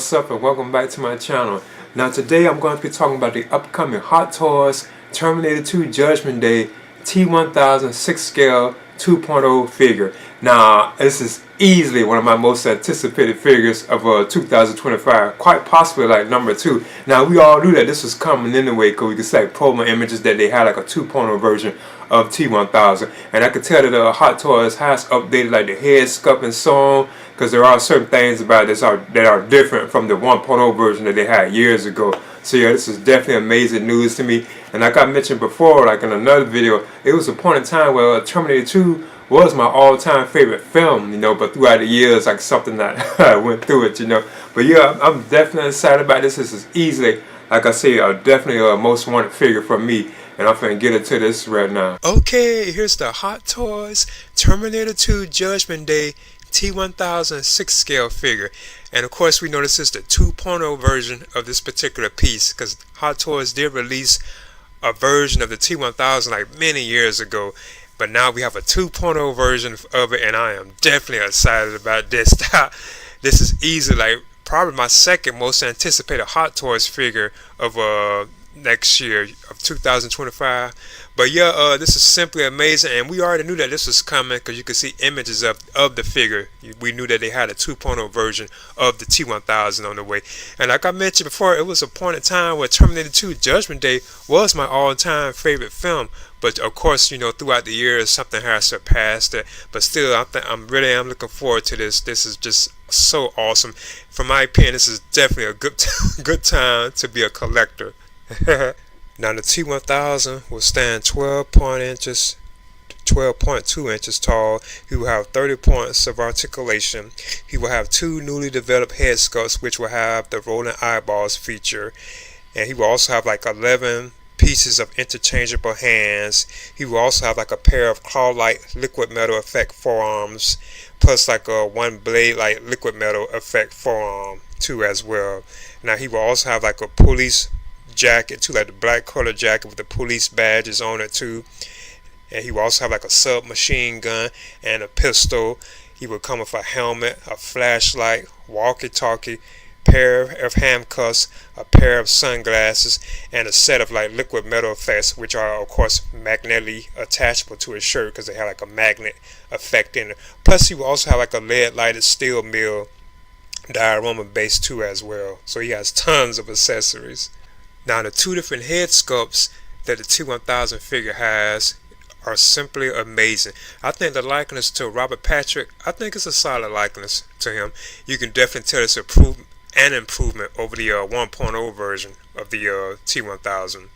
What's up and welcome back to my channel. Now today I'm going to be talking about the upcoming Hot Toys Terminator 2 Judgment Day T-1000 6 scale 2.0 figure. Now this is easily one of my most anticipated figures of 2025, quite possibly like number 2. Now we all knew that this was coming anyway because we could see like promo images that they had like a 2.0 version of T-1000, and I could tell that Hot Toys has updated like the head sculpt and so on, because there are certain things about this that are different from the 1.0 version that they had years ago. So yeah, this is definitely amazing news to me. And like I mentioned before, like in another video, it was a point in time where Terminator 2 was my all-time favorite film, but throughout the years, like something that I went through it, But yeah, I'm definitely excited about this. This is easily, like I say, definitely a most wanted figure for me. And I'm finna get into this right now. Okay, here's the Hot Toys Terminator 2 Judgment Day T-1000 6 scale figure. And of course we know this is the 2.0 version of this particular piece, because Hot Toys did release a version of the T-1000 like many years ago. But now we have a 2.0 version of it, and I am definitely excited about this. This is easily like probably my second most anticipated Hot Toys figure of next year of 2025. But yeah, this is simply amazing, and we already knew that this was coming because you could see images of the figure. We knew that they had a 2.0 version of the T-1000 on the way. And like I mentioned before, it was a point in time where Terminator 2 Judgment Day was my all-time favorite film. But of course, throughout the years, something has surpassed it. But still, I'm really looking forward to this. This is just so awesome. From my opinion, this is definitely a good time to be a collector. Now the T-1000 will stand 12.2 inches tall. He will have 30 points of articulation. He will have 2 newly developed head sculpts, which will have the rolling eyeballs feature. And he will also have like 11 pieces of interchangeable hands. He will also have like a pair of claw-like liquid metal effect forearms, plus like a 1 blade like liquid metal effect forearm too as well. Now he will also have like a police jacket too, like the black color jacket with the police badges on it too. And he will also have like a submachine gun and a pistol. He will come with a helmet, a flashlight, walkie-talkie, pair of handcuffs, a pair of sunglasses, and a set of like liquid metal effects, which are of course magnetically attachable to his shirt because they have like a magnet effect in it. Plus he will also have like a lead lighted steel mill diorama base too as well. So he has tons of accessories. Now the 2 different head sculpts that the T-1000 figure has are simply amazing. I think the likeness to Robert Patrick, I think it's a solid likeness to him. You can definitely tell it's an improvement over the 1.0 version of the T-1000.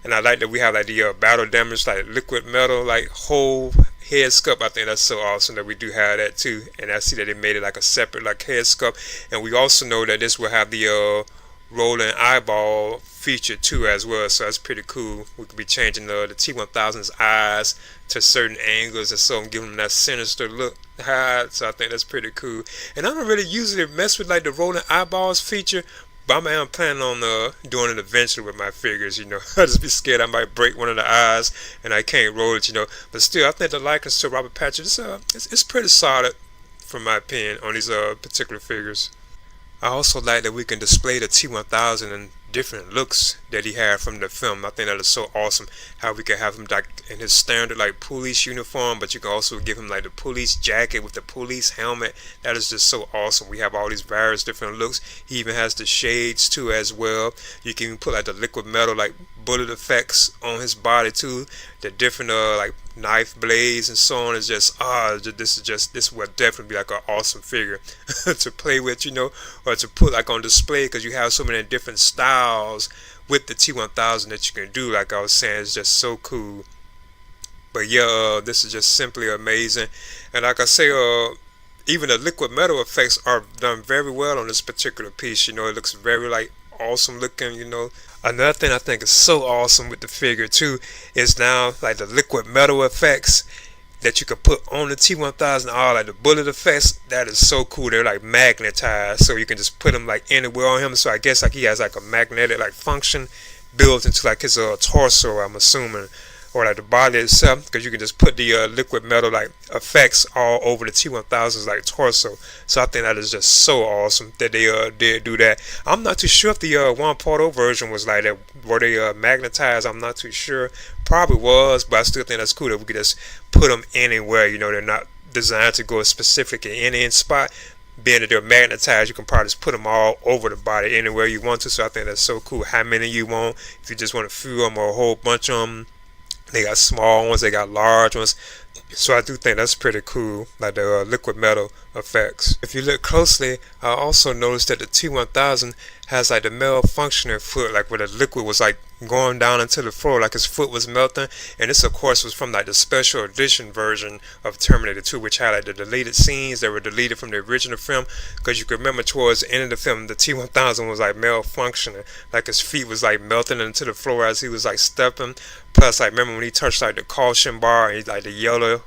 And I like that we have like the battle damage like liquid metal like whole head sculpt. I think that's so awesome that we do have that too. And I see that they made it like a separate like head sculpt. And we also know that this will have the rolling eyeball feature too as well, so that's pretty cool. We could be changing the T-1000's eyes to certain angles and so on, giving them that sinister look. So I think that's pretty cool. And I don't really usually mess with like the rolling eyeballs feature, but I'm planning on doing it eventually with my figures. I just be scared I might break one of the eyes and I can't roll it. But still, I think the likeness to Robert Patrick it's pretty solid from my opinion on these particular figures. I also like that we can display the T-1000 in different looks that he had from the film. I think that is so awesome how we can have him like in his standard like police uniform, but you can also give him like the police jacket with the police helmet. That is just so awesome. We have all these various different looks. He even has the shades too as well. You can even put like the liquid metal like bullet effects on his body too. The different like knife blades and so on is just this would definitely be like an awesome figure to play with, or to put like on display, because you have so many different styles with the T-1000 that you can do. Like I was saying, it's just so cool. But yeah, this is just simply amazing. And like I say, even the liquid metal effects are done very well on this particular piece. It looks very like awesome looking. Another thing I think is so awesome with the figure too is now like the liquid metal effects that you can put on the T-1000. All like the bullet effects, that is so cool. They're like magnetized, so you can just put them like anywhere on him. So I guess like he has like a magnetic like function built into like his torso, I'm assuming, or like the body itself, because you can just put the liquid metal like effects all over the T-1000's like torso. So I think that is just so awesome that they did do that. I'm not too sure if the 1.0 version was like that. Were they magnetized? I'm not too sure. Probably was, but I still think that's cool that we could just put them anywhere. You know, they're not designed to go specific in any spot. Being that they're magnetized, you can probably just put them all over the body anywhere you want to. So I think that's so cool. How many you want? If you just want a few of them or a whole bunch of them, they got small ones, they got large ones. So I do think that's pretty cool, like the liquid metal effects. If you look closely, I also noticed that the T-1000 has like the malfunctioning foot, like where the liquid was like going down into the floor, like his foot was melting. And this, of course, was from like the special edition version of Terminator 2, which had like the deleted scenes that were deleted from the original film. Because you can remember towards the end of the film, the T-1000 was like malfunctioning, like his feet was like melting into the floor as he was like stepping. Plus, like, remember when he touched like the caution bar and he, like the yellow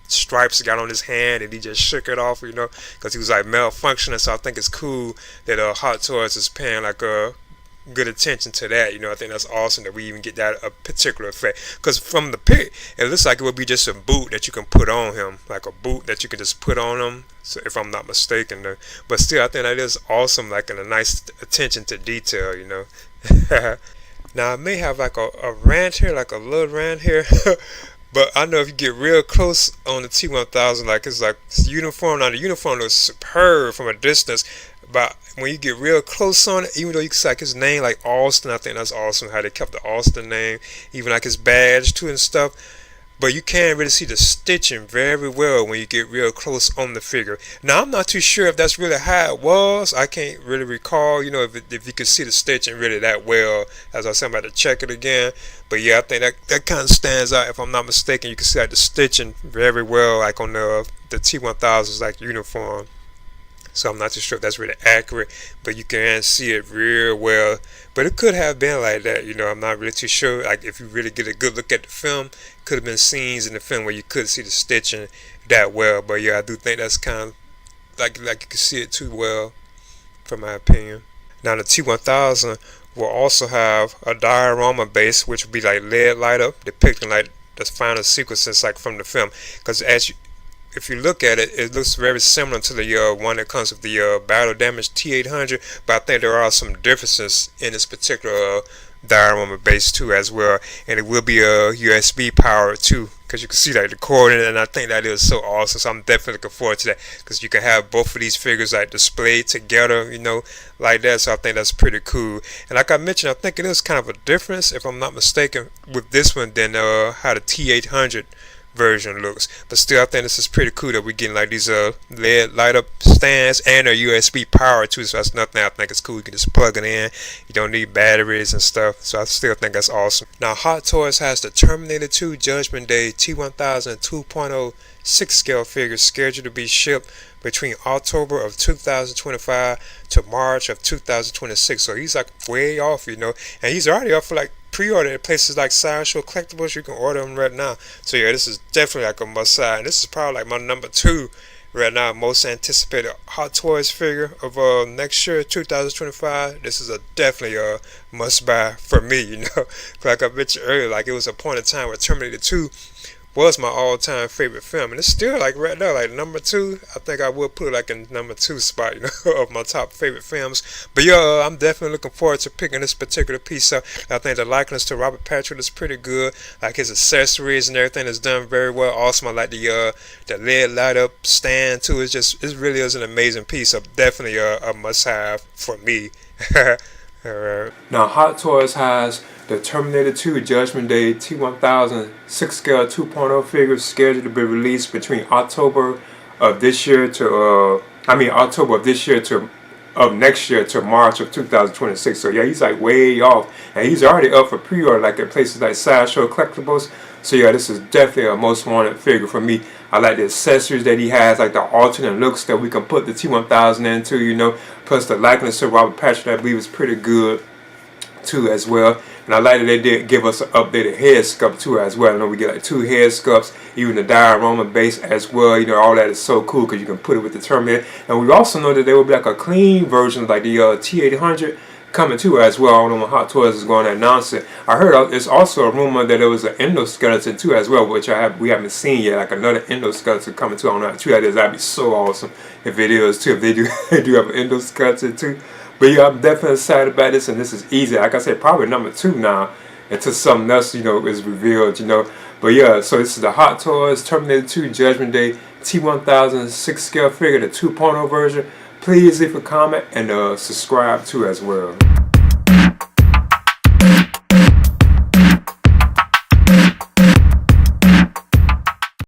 stripes got on his hand and he just shook it off, you know, because he was like malfunctioning. So I think it's cool that Hot Toys is paying like good attention to that. You know, I think that's awesome that we even get that a particular effect. Because from the pic, it looks like it would be just a boot that you can put on him, like a boot that you can just put on him. So if I'm not mistaken, but still, I think that is awesome, like in a nice attention to detail, you know. Now I may have like a rant here, like a little rant here, but I know if you get real close on the T-1000, like it's like this uniform. Now the uniform looks superb from a distance, but when you get real close on it, even though you can see like his name, like Austin, I think that's awesome how they kept the Austin name, even like his badge too and stuff. But you can really see the stitching very well when you get real close on the figure. Now I'm not too sure if that's really how it was. I can't really recall, you know, if you could see the stitching really that well. As I said, I'm about to check it again. But yeah, I think that kind of stands out. If I'm not mistaken, you can see like the stitching very well, like on the T-1000's like uniform. So I'm not too sure if that's really accurate, but you can see it real well. But it could have been like that, you know. I'm not really too sure. Like if you really get a good look at the film, could have been scenes in the film where you could see the stitching that well. But yeah, I do think that's kind of like you can see it too well, from my opinion. Now the T-1000 will also have a diorama base, which will be like LED light up, depicting like the final sequences like from the film. Because if you look at it, it looks very similar to the one that comes with the battle damage T-800, but I think there are some differences in this particular diorama base too as well, and it will be a USB powered too, because you can see like the coordinate, and I think that is so awesome. So I'm definitely looking forward to that, because you can have both of these figures like displayed together, you know, like that. So I think that's pretty cool. And like I mentioned, I think it is kind of a difference, if I'm not mistaken, with this one than how the T-800 version looks. But still, I think this is pretty cool that we're getting like these LED light up stands and a USB power too. So that's nothing I think it's cool. You can just plug it in. You don't need batteries and stuff. So I still think that's awesome. Now Hot Toys has the Terminator 2 Judgment Day T-1000 2.0 6-scale figures scheduled to be shipped between October of 2025 to March of 2026. So he's like way off, you know, and he's already off for like pre-order at places like Sideshow Collectibles. You can order them right now. So yeah, this is definitely like a must-have. And this is probably like my number 2 right now, most anticipated Hot Toys figure of next year, 2025. This is definitely a must-buy for me, you know. Like I mentioned earlier, like it was a point in time where Terminator 2 was my all-time favorite film, and it's still like right now, like number 2. I think I will put it like in number 2 spot, you know, of my top favorite films. But yeah, I'm definitely looking forward to picking this particular piece up. I think the likeness to Robert Patrick is pretty good. Like his accessories and everything is done very well. Awesome. I like the LED light up stand too. It really is an amazing piece. So definitely a must-have for me. Alright. Now Hot Toys has the Terminator 2 Judgment Day T-1000 6-scale 2.0 figures scheduled to be released between October of this year to next year to March of 2026. So yeah, he's like way off, and he's already up for pre-order like at places like Sideshow Collectibles. So yeah, this is definitely a most wanted figure for me. I like the accessories that he has, like the alternate looks that we can put the T-1000 into, you know, plus the likeness to Robert Patrick, I believe, is pretty good too as well. And I like that they did give us an updated head sculpt too as well. I know we get like 2 head sculpts, even the diorama base as well. You know, all that is so cool because you can put it with the Terminator. And we also know that there will be like a clean version of like the T-800 coming too as well. I don't know when Hot Toys is going to announce it. I heard it's also a rumor that there was an endoskeleton too as well, which we haven't seen yet. Like another endoskeleton coming too. I don't know how true that is. That'd be so awesome if it is too. If they do, they do have an endoskeleton too. But yeah, I'm definitely excited about this, and this is easy. Like I said, probably number 2 now until something else, is revealed, But yeah, so this is the Hot Toys Terminator 2 Judgment Day T-1000 6-scale figure, the 2.0 version. Please leave a comment and subscribe too as well.